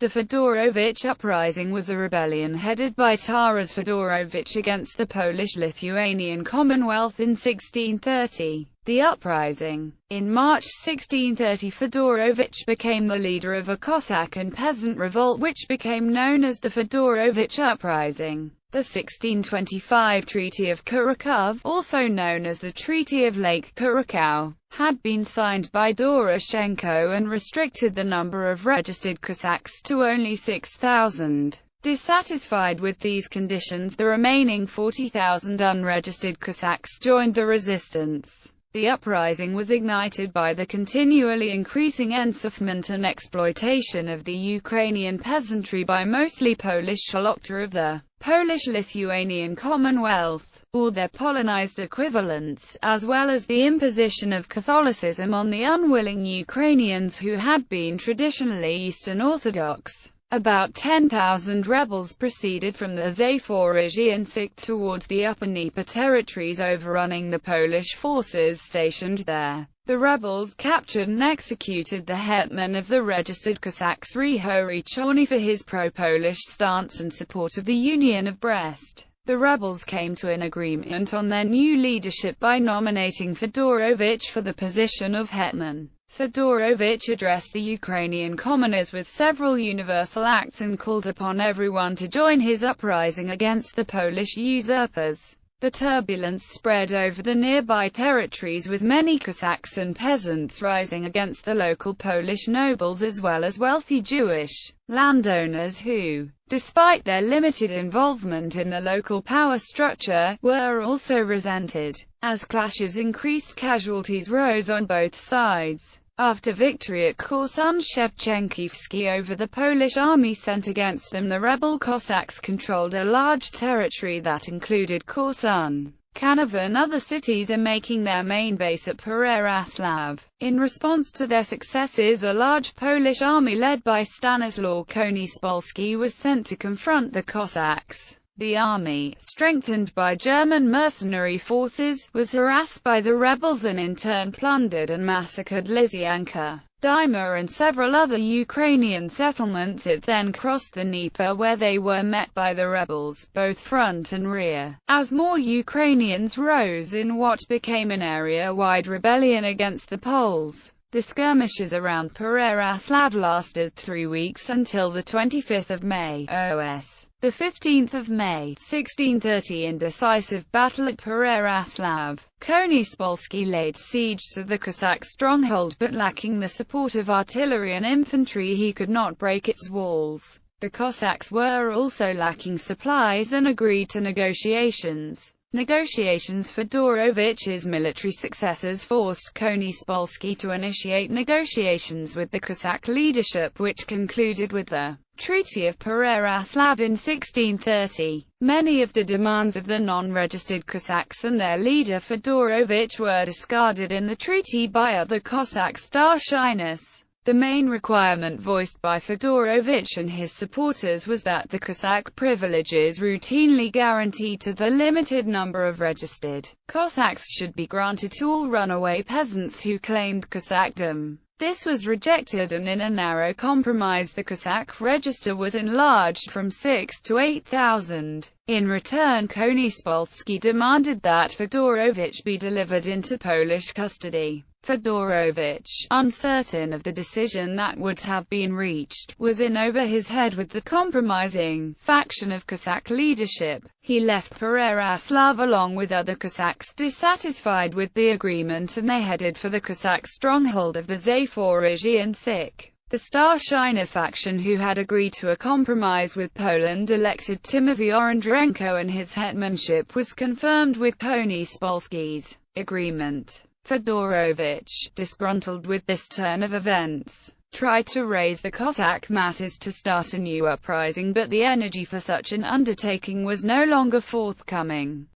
The Fedorovych Uprising was a rebellion headed by Taras Fedorovych against the Polish-Lithuanian Commonwealth in 1630. The uprising. In March 1630, Fedorovych became the leader of a Cossack and peasant revolt which became known as the Fedorovych Uprising. The 1625 Treaty of Kharkov, also known as the Treaty of Lake Kharkov, had been signed by Doroshenko and restricted the number of registered Cossacks to only 6,000. Dissatisfied with these conditions, the remaining 40,000 unregistered Cossacks joined the resistance. The uprising was ignited by the continually increasing enslavement and exploitation of the Ukrainian peasantry by mostly Polish szlachta of the Polish-Lithuanian Commonwealth, or their Polonized equivalents, as well as the imposition of Catholicism on the unwilling Ukrainians who had been traditionally Eastern Orthodox. About 10,000 rebels proceeded from the Zaporozhye Sich towards the Upper Dnieper territories overrunning the Polish forces stationed there. The rebels captured and executed the hetman of the registered Cossacks Ryhory Chorny for his pro-Polish stance and support of the Union of Brest. The rebels came to an agreement on their new leadership by nominating Fedorovych for the position of hetman. Fedorovych addressed the Ukrainian commoners with several universal acts and called upon everyone to join his uprising against the Polish usurpers. The turbulence spread over the nearby territories, with many Cossacks and peasants rising against the local Polish nobles as well as wealthy Jewish landowners who, despite their limited involvement in the local power structure, were also resented. As clashes increased, casualties rose on both sides. After victory at Korsun-Shevchenkivsky over the Polish army sent against them, the rebel Cossacks controlled a large territory that included Korsun, Kanov and other cities, and making their main base at Pereyaslav. In response to their successes, a large Polish army led by Stanislaw Konispolski was sent to confront the Cossacks. The army, strengthened by German mercenary forces, was harassed by the rebels and in turn plundered and massacred Lysianka, Dyma and several other Ukrainian settlements. It then crossed the Dnieper, where they were met by the rebels, both front and rear. As more Ukrainians rose in what became an area-wide rebellion against the Poles, the skirmishes around Pereyaslav lasted 3 weeks until the 25th of May. OS. The 15th of May, 1630, in decisive battle at Pereyaslav, Konispolski laid siege to the Cossack stronghold, but lacking the support of artillery and infantry he could not break its walls. The Cossacks were also lacking supplies and agreed to negotiations. Fedorovich's military successors forced Konispolski to initiate negotiations with the Cossack leadership, which concluded with the Treaty of Pereyaslav in 1630. Many of the demands of the non-registered Cossacks and their leader Fedorovych were discarded in the treaty by other Cossack starshinas. The main requirement voiced by Fedorovych and his supporters was that the Cossack privileges routinely guaranteed to the limited number of registered Cossacks should be granted to all runaway peasants who claimed Cossackdom. This was rejected, and in a narrow compromise the Cossack register was enlarged from 6 to 8,000. In return, Konispolski demanded that Fedorovych be delivered into Polish custody. Fedorovych, uncertain of the decision that would have been reached, was in over his head with the compromising faction of Cossack leadership. He left Pereyaslav along with other Cossacks dissatisfied with the agreement, and they headed for the Cossack stronghold of the Zaporozhye Sich. The Starshina faction, who had agreed to a compromise with Poland, elected Timofey Orendrenko, and his hetmanship was confirmed with Konispolski's agreement. Fedorovych, disgruntled with this turn of events, tried to raise the Cossack masses to start a new uprising, but the energy for such an undertaking was no longer forthcoming.